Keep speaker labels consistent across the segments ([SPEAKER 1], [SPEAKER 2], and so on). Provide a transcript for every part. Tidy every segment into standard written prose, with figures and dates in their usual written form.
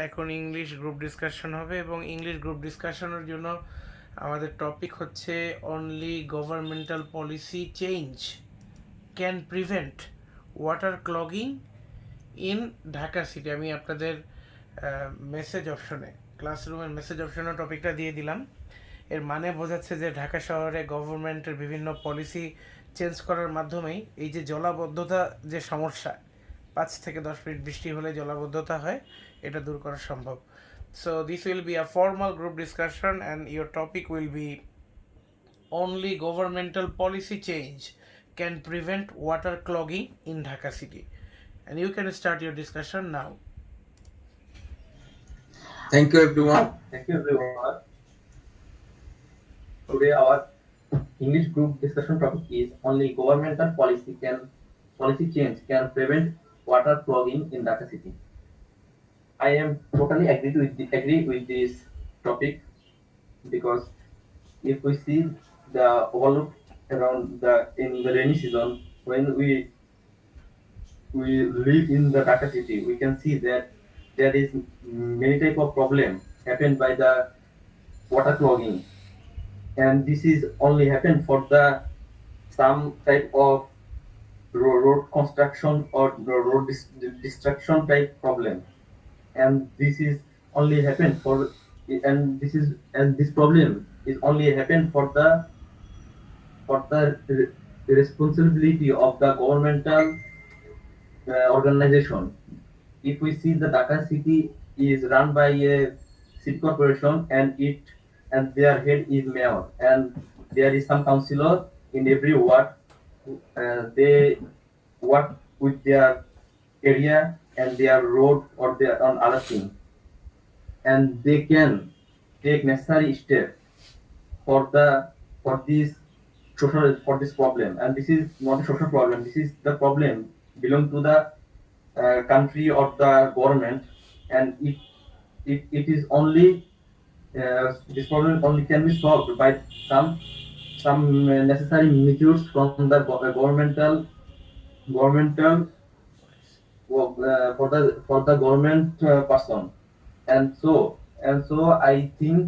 [SPEAKER 1] এখন English group discussion হবে এবং ইংলিশ গ্রুপ ডিসকাশনের জন্য আমাদের টপিক হচ্ছে only governmental policy change can prevent water clogging in Dhaka city. আমি আপনাদের মেসেজ অপশনে, ক্লাসরুমের মেসেজ অপশনে টপিকটা দিয়ে দিলাম। এর মানে বোঝাচ্ছে যে ঢাকা শহরে গভর্নমেন্টের বিভিন্ন পলিসি চেঞ্জ করার মাধ্যমেই এই যে জলাবদ্ধতা যে সমস্যা, 5 থেকে 10 মিনিট বৃষ্টি হলে জলাবদ্ধতা হয়, এটা দূর করা সম্ভব। So this will be a formal group discussion and your topic will be only governmental policy change can prevent water clogging in Dhaka city. And you can start your discussion now.
[SPEAKER 2] Thank you everyone. Thank you everyone. Today our English group discussion topic is only governmental policy change can prevent water clogging in Dhaka city. I am totally agree with this topic because if we see the overlook around in the rainy season when we live in the Dhaka city, we can see that there is many type of problem happened by the water clogging, and this is only happen for the some type of road construction or road destruction type problem, and this is only happen for and this problem is only happen for the responsibility of the governmental organization. If we see the Dhaka city is run by a city corporation and their head is mayor and there is some councillor in every ward. They work with their area and their road or their on other thing, and they can take necessary step for this for this problem. And this is not a social problem. This is the problem belong to the country or the government, and it is only this problem only can be solved by some necessary measures from the governmental for the government person. And so I think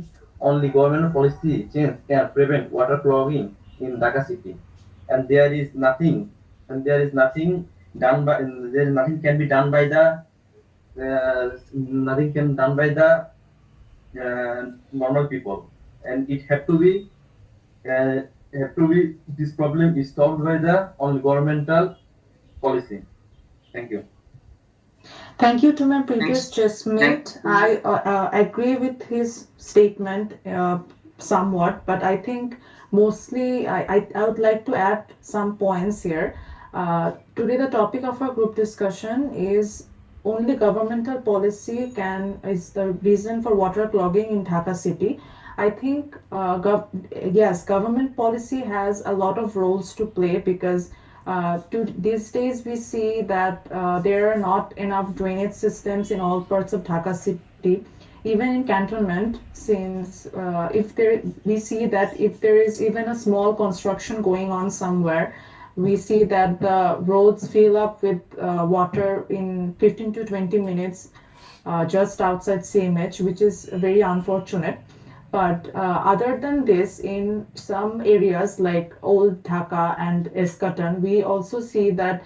[SPEAKER 2] only government policy change can prevent water clogging in Dhaka city, and there is nothing done by there is nothing can be done by the nothing can done by the normal people, and it have to be this problem is solved by the only governmental policy. Thank you.
[SPEAKER 3] Thank you to my previous
[SPEAKER 2] Thanks.
[SPEAKER 3] chessmate. I agree with his statement somewhat, but I think mostly I would like to add some points here. Today, the topic of our group discussion is only governmental policy is the reason for water clogging in Dhaka city. I think yes, government policy has a lot of roles to play because these days we see that there are not enough drainage systems in all parts of Dhaka city, even in cantonment. Since if there we see that if there is even a small construction going on somewhere, we see that the roads fill up with water in 15 to 20 minutes just outside CMH, which is very unfortunate. But other than this, in some areas like Old Dhaka and Eskatan, we also see that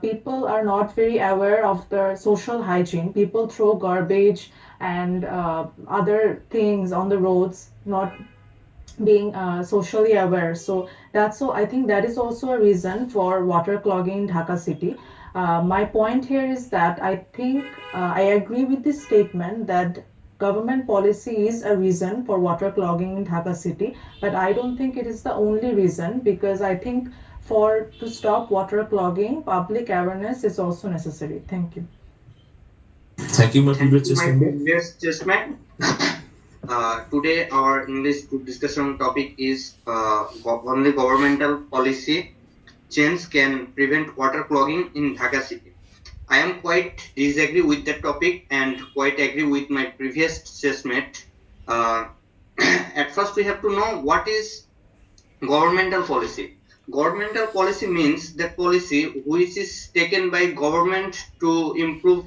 [SPEAKER 3] people are not very aware of the social hygiene. People throw garbage and other things on the roads, not being socially aware. So I think that is also a reason for water clogging in Dhaka city. My point here is that I think I agree with this statement that government policy is a reason for water clogging in Dhaka city, but I don't think it is the only reason because I think for to stop water clogging, public awareness is also necessary. Thank you.
[SPEAKER 4] Thank you, my previous
[SPEAKER 5] My
[SPEAKER 4] member.
[SPEAKER 5] previous chessmate. Today our English group discussion topic is only governmental policy change can prevent water clogging in Dhaka city. I am quite disagree with that topic and quite agree with my previous chessmate. At first we have to know what is governmental policy. Governmental policy means that policy which is taken by government to improve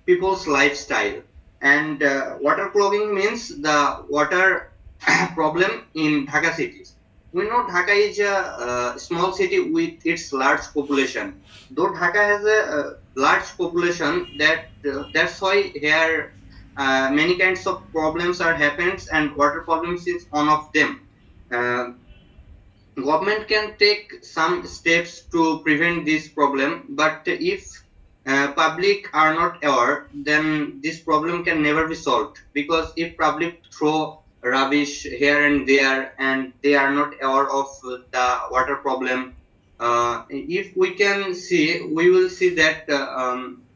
[SPEAKER 5] people's lifestyle. And water clogging means the water problem in Dhaka cities. We know Dhaka is a small city with its large population. Though Dhaka has a, large population, that's why here many kinds of problems are happens, and water problems is one of them. Uh, Government can take some steps to prevent this problem, but if public are not aware, then this problem can never be solved, because if public throw rubbish here and there and they are not aware of the water problem, if we can see, we will see that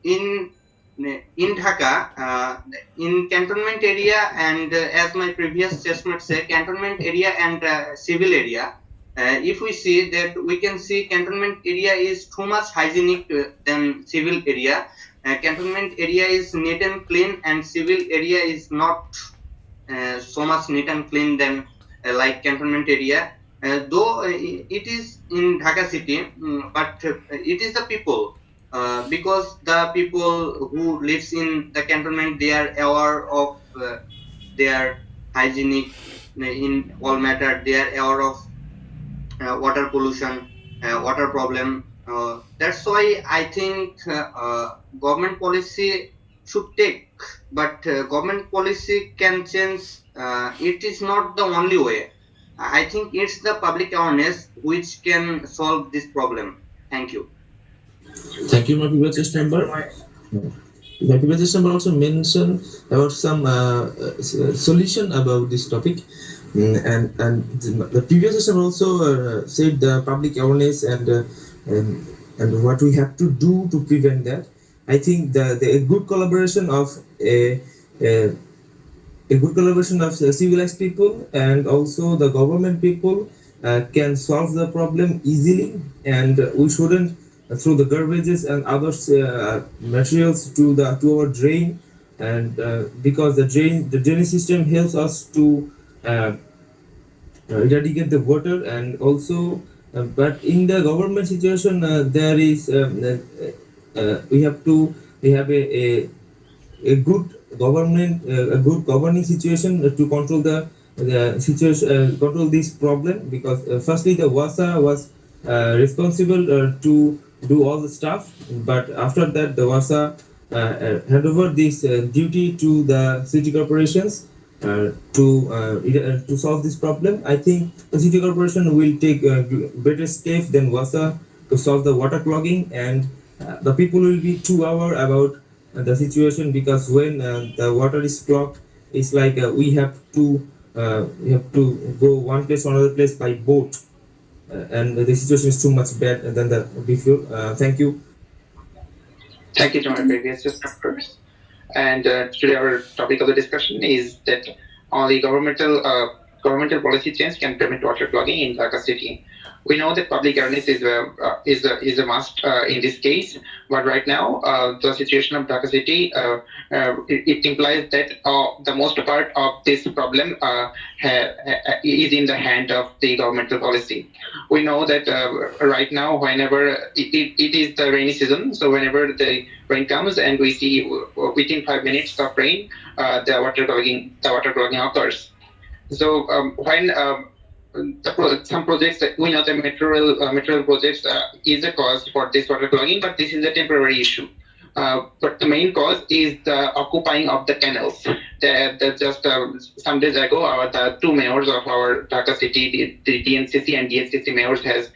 [SPEAKER 5] in Dhaka, in cantonment area, and as my previous chestnut said, cantonment area and civil area, if we see that, we can see cantonment area is too much hygienic than civil area. Cantonment area is neat and clean, and civil area is not so much neat and clean than like cantonment area. Though it is in Dhaka city, but it is the people, because the people who lives in the cantonment, they are aware of their hygienic in all matter. They are aware of water pollution, water problem. That's why I think government policy should take, but government policy can change. It is not the only way. I think it's the public awareness which can solve this problem. Thank you.
[SPEAKER 4] Thank you, my previous just member. My previous just member also mentioned about some solution about this topic. And the previous session also said the public awareness and and what we have to do to prevent that. I think the a good collaboration of a, a good collaboration of civilized people and also the government people can solve the problem easily, and we shouldn't throw the garbages and other materials to our drain, and because the drainage system helps us to uh, eradicate the water, and also but in the government situation there is we have a good government, a good governing situation to control the situation, control this problem, because firstly the WASA was responsible to do all the stuff, but after that the WASA hand over this duty to the city corporations to solve this problem. I think the city corporation will take better steps than WASA to solve the water clogging, and the people will be 2 hour about the situation, because when the water is clogged, it's like we have to go one place to another place by boat, and the situation is too much bad than the before. Thank you.
[SPEAKER 6] Thank you to my previous members. And today our topic of the discussion is that only governmental policy change can prevent water clogging in Dhaka city. We know that public awareness is a must in this case, but right now the situation of Dhaka city it implies that the most part of this problem is in the hand of the governmental policy. We know that right now, whenever it is the rainy season, so whenever the rain comes and we see within 5 minutes of rain, the water clogging occurs. So when some projects, we know the material projects is a cause for this water clogging, but this is a temporary issue. But the main cause is the occupying of the canals. Just some days ago, the two mayors of our Dhaka city, the DNCC and DSCC mayors, has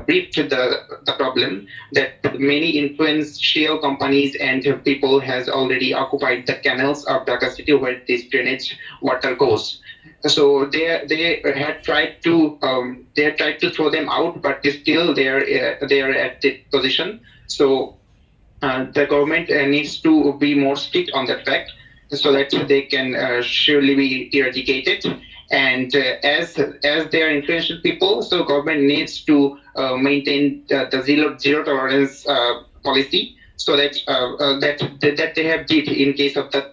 [SPEAKER 6] briefed the problem that many influential companies and people has already occupied the canals of Dhaka city where this drainage water goes. So they had tried to throw them out, but still they are at the position. So the government needs to be more strict on that fact, so that they can surely be eradicated. And as they are influential people, so government needs to maintain the zero tolerance policy, so that they have did in case of the.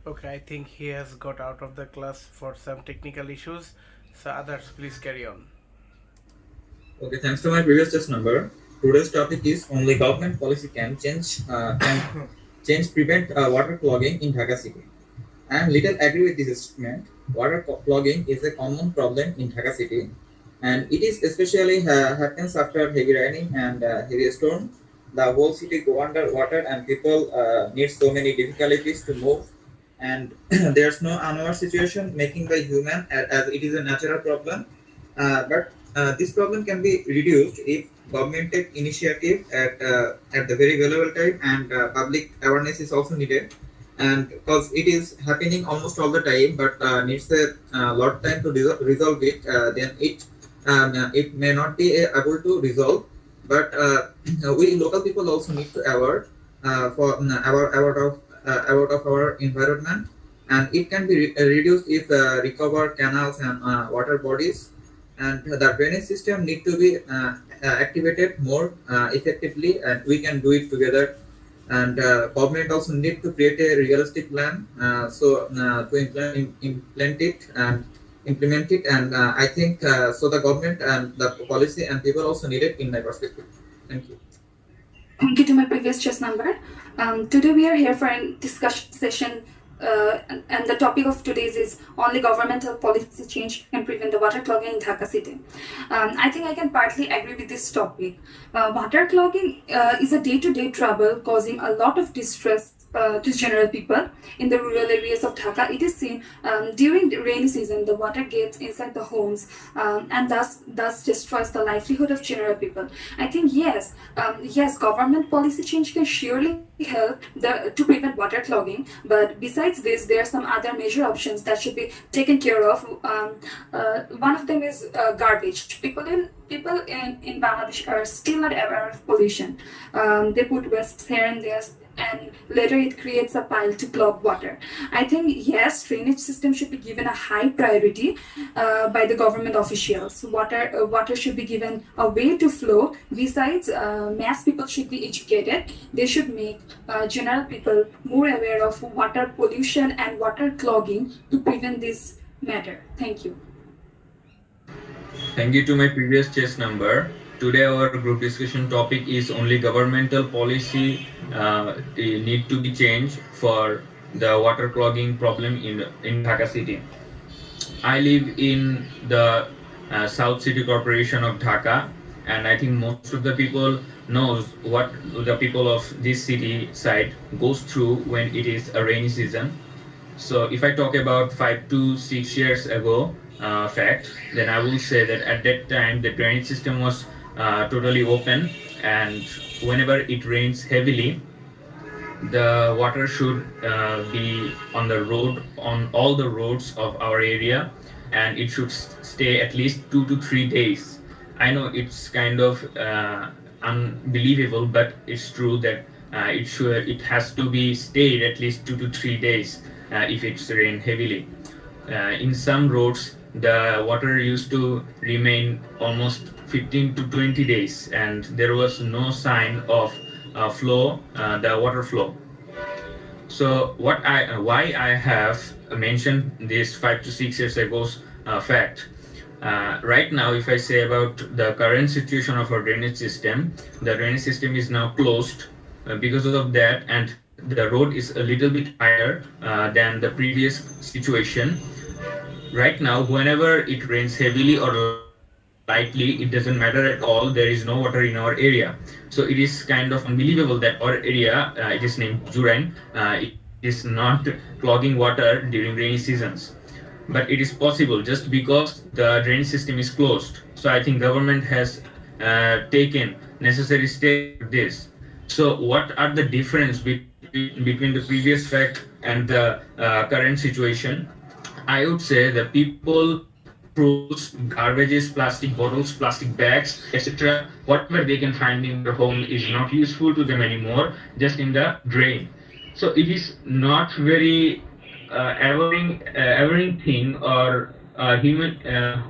[SPEAKER 1] Okay, I think he has got out of the class for some technical issues. So others, please carry on.
[SPEAKER 7] Okay, thanks to my previous test number. Today's topic is only government policy can change prevent water clogging in Dhaka city. I am little agree with this statement. Clogging is a common problem in Dhaka city, and it is especially happens after heavy raining and heavy storm. The whole city go under water, and people need so many difficulties to move. And there's no unaware situation making by human as it is a natural problem. But this problem can be reduced if government take initiative at the very valuable time, and public awareness is also needed, and because it is happening almost all the time but needs a lot time to resolve it, then it may not be able to resolve, but we local people also need to aware for about of our environment, and it can be reduced if recover canals and water bodies, and the drainage system need to be activated more effectively, and we can do it together. And government also need to create a realistic plan to implement it, and I think so the government and the policy and people also need it in my perspective. Thank you.
[SPEAKER 8] Thank you to my previous chess number. Today we are here for a discussion session, and the topic of today's is only governmental policy change can prevent the water clogging in Dhaka city. I think I can partly agree with this topic. Water clogging is a day-to-day trouble causing a lot of distress to general people in the rural areas of Dhaka. It is seen during the rainy season, the water gets inside the homes and thus destroys the livelihood of general people. I think yes, government policy change can surely help to prevent water clogging. But besides this, there are some other major options that should be taken care of. One of them is garbage. People in Bangladesh are still not aware of pollution. They put wastes here and there, and later it creates a pile to clog water. I think yes, drainage system should be given a high priority by the government officials. Water should be given a way to flow. Besides, mass people should be educated. They should make general people more aware of water pollution and water clogging to prevent this matter. Thank you.
[SPEAKER 9] Thank you to my previous chess number. Today our group discussion topic is only governmental policy need to be changed for the water clogging problem in Dhaka city. I live in the South City Corporation of Dhaka, and I think most of the people knows what the people of this city side goes through when it is a rainy season. So if I talk about 5 to 6 years ago fact, then I will say that at that time the drainage system was totally open, and whenever it rains heavily, the water should be on the road, on all the roads of our area, and it should stay at least 2 to 3 days. I know it's kind of unbelievable, but it's true that it has to be stayed at least 2 to 3 days if it's rain heavily. In some roads, the water used to remain almost 15 to 20 days, and there was no sign of the water flow. So why I have mentioned this 5 to 6 years ago's fact. Right now, if I say about the current situation of our drainage system, the drainage system is now closed because of that, and the road is a little bit higher than the previous situation. Right now, whenever it rains heavily or lightly, it doesn't matter at all. There is no water in our area. So it is kind of unbelievable that our area, it is named Jurain, it is not clogging water during rainy seasons. But it is possible just because the drainage system is closed. So I think government has taken necessary steps for this. So what are the difference between the previous fact and the current situation? I would say the people throws garbages, plastic bottles, plastic bags, etc. Whatever they can find in their home is not useful to them anymore, just in the drain. So it is not very averring thing or human.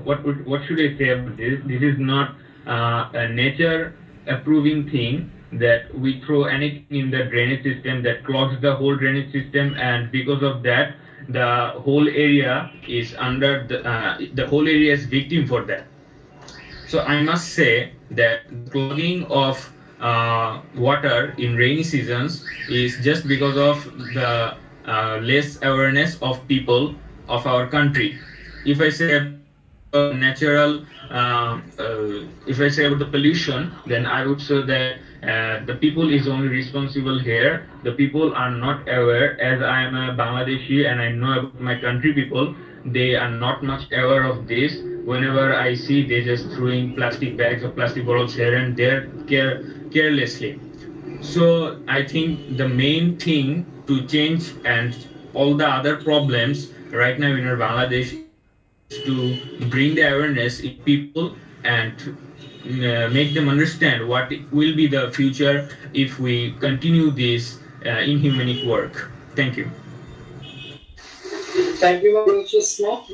[SPEAKER 9] What should I say about this? This is not a nature approving thing that we throw anything in the drainage system that clogs the whole drainage system, and because of that, the whole area is under the whole area is victim for that. So I must say that clogging of water in rainy seasons is just because of the less awareness of people of our country. If I say about natural, if I say about the pollution, then I would say that the people is only responsible here. The people are not aware. As I am a Bangladeshi and I know about my country people, they are not much aware of this. Whenever I see, they just throwing plastic bags or plastic bottles here and there carelessly. So I think the main thing to change and all the other problems right now in our Bangladesh is to bring the awareness in people and make them understand what will be the future if we continue this inhumanic work. Thank you.
[SPEAKER 10] Thank you, Mr. Smith.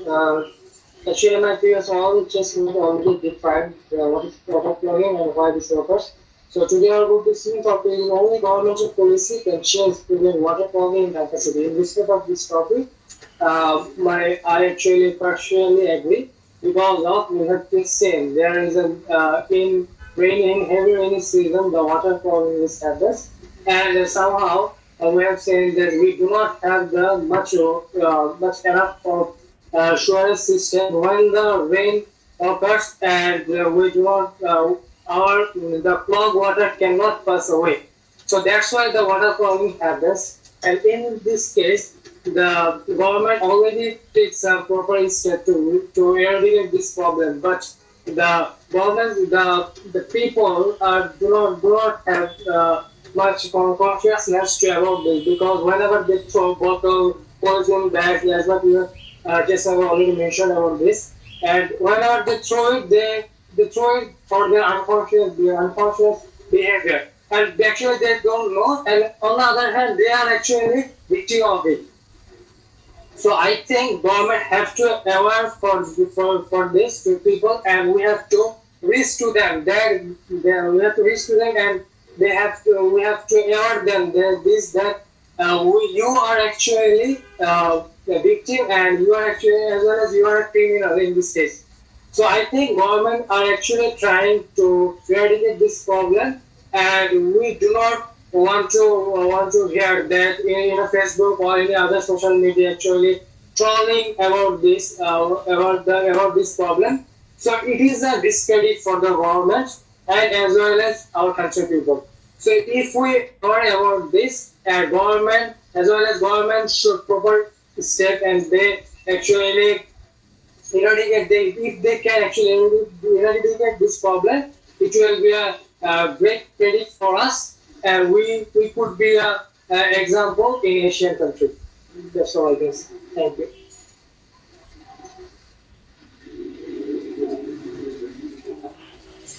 [SPEAKER 10] Actually, my previous all just already defined what is product logging and why this occurs. So today our group is seeing topic is only governmental policy can change prevent water clogging in Dhaka city. In respect of this topic, I actually partially agree because of we have been saying there is a in heavy rainy season the water clogging is happens and somehow we have said that we do not have the much enough of surety system when the rain occurs and we do not the clogged water cannot pass away. So that's why the water clogging happens. And in this case, the government already takes a proper step to eradicate this problem. But the government, the people do not have much consciousness about this because whenever they throw bottle, poison bags, as what you just have already mentioned about this, and whenever they throw it, they throw it for their unconscious behavior, and actually they don't know, and on the other hand, they are actually victim of it. So I think government have to aware for this to people, and we have to reach to them. We have to reach to them, and we have to aware them that you are actually a victim, and you are actually as well as you are a criminal in this case. So I think government are actually trying to eradicate this problem, and we do not want to hear that in a Facebook or any other social media actually trolling about this problem. So it is a discredit for the government and as well as our country people. So if we are about this, government as well as government should proper step and they actually if they can actually eradicate this problem, it will be a great credit for us, and we could be a example in Asian country. That's all I guess. Thank you.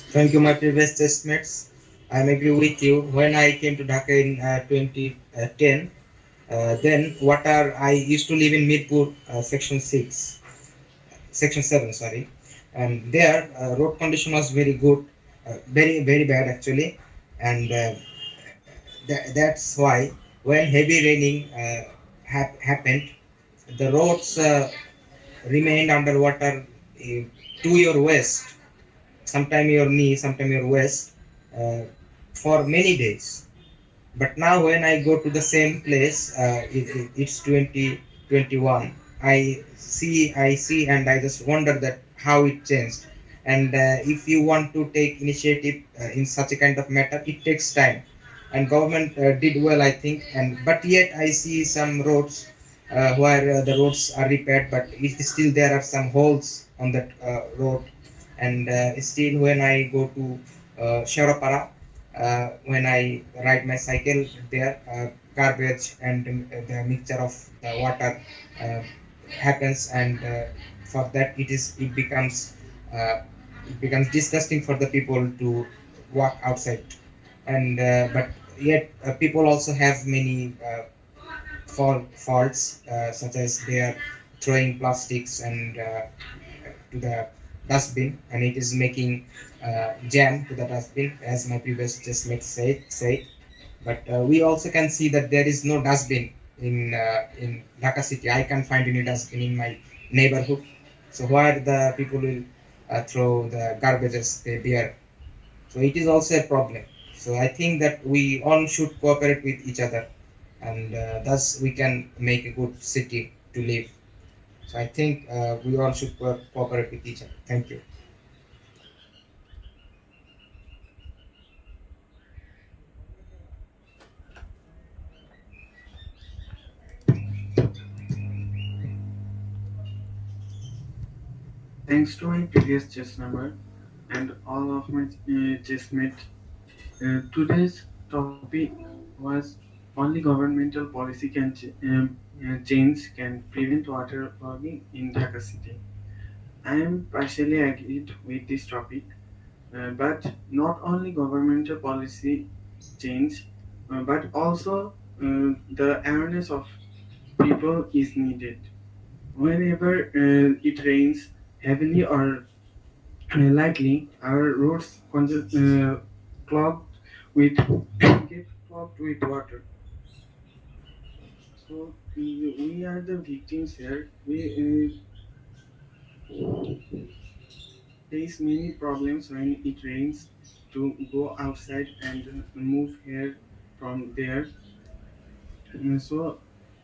[SPEAKER 11] Thank you, my previous testmates. I agree with you. When I came to Dhaka in 2010, then I used to live in Mirpur, section 7, sorry, and there road condition was very good, very very bad actually, and that's why when heavy raining happened, the roads remained underwater to your waist, sometime your knee, sometime your waist, for many days. But now when I go to the same place, it's 2021. I see, and I just wonder that how it changed. And if you want to take initiative in such a kind of matter, it takes time. And government did well, I think. But yet I see some roads where the roads are repaired, but still there are some holes on that road. And still when I go to Sharapara, when I ride my cycle there, garbage and the mixture of the water happens, and for that it becomes disgusting for the people to walk outside. And but yet people also have many faults, such as they are throwing plastics and to the dustbin, and it is making jam to the dustbin, as my previous just said. But we also can see that there is no dustbin in Dhaka city. I can't find any dustbin in my neighborhood. So where the people will throw the garbages they bear. So it is also a problem. So I think that we all should cooperate with each other, and thus we can make a good city to live. So I think we all should cooperate with each other. Thank you.
[SPEAKER 12] Thanks to my previous chess number and all of my chessmates, today's topic was only governmental policy can change can prevent water logging in Dhaka city. I am partially agreed with this topic, but not only governmental policy change, but also the awareness of people is needed. Whenever it rains heavily or lightly, our roads clogged with get clogged with water. So we are the victims here. We face many problems when it rains to go outside and move here from there.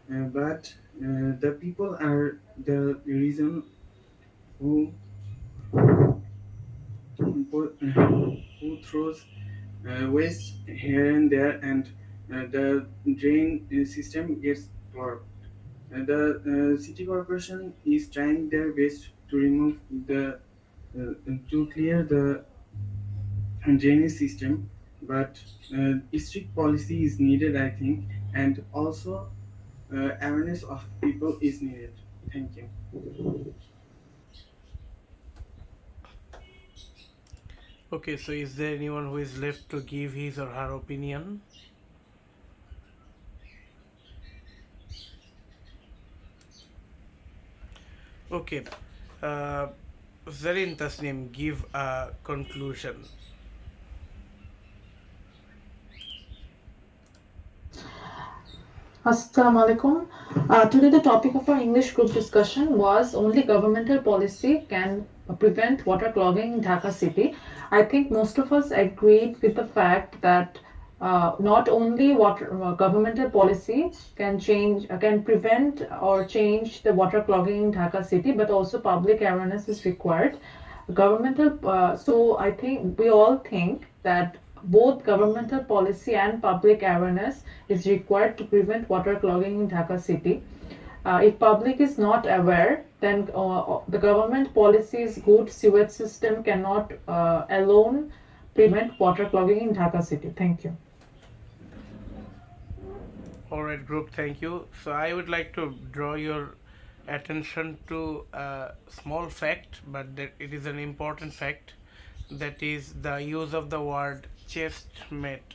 [SPEAKER 12] But the people are the reason who who throws waste here and there, and the drain system gets clogged. The city corporation is trying their best to remove the to clear the drainage system, but strict policy is needed, I think, and also awareness of people is needed. Thank you.
[SPEAKER 1] Okay, so is there anyone who is left to give his or her opinion? Okay, Zarin Tasnim, give a conclusion.
[SPEAKER 3] Assalamu alaikum. Today the topic of our English group discussion was only governmental policy can prevent water clogging in Dhaka city. I think most of us agreed with the fact that not only governmental policy can prevent or change the water clogging in Dhaka city, but also public awareness is required. So I think we all think that both governmental policy and public awareness is required to prevent water clogging in Dhaka city. If public is not aware, then the government policy's good sewage system cannot alone prevent water clogging in Dhaka city. Thank you.
[SPEAKER 1] All right, group, thank you. So I would like to draw your attention to a small fact, but that it is an important fact, that is the use of the word chestmate.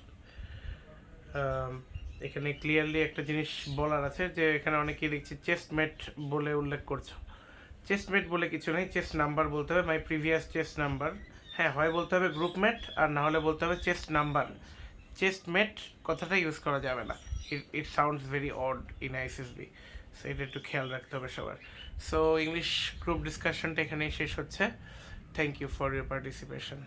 [SPEAKER 1] এখানে clearly একটা জিনিস বলার আছে যে এখানে অনেকেই দেখছি চেস্টমেট বলে উল্লেখ করছো। চেস্টমেট বলে কিছু নেই, চেস্ট নাম্বার বলতে হবে, মাই প্রিভিয়াস চেস্ট নাম্বার। হ্যাঁ, হয় বলতে হবে গ্রুপমেট, আর না হলে বলতে হবে চেস্ট নাম্বার। চেস্টমেট কথাটা ইউজ করা যাবে না, it sounds very odd in ICSB, so এটা একটু খেয়াল রাখতে হবে সবার। সো ইংলিশ গ্রুপ ডিসকাশনটা এখানেই শেষ হচ্ছে। Thank you for your participation.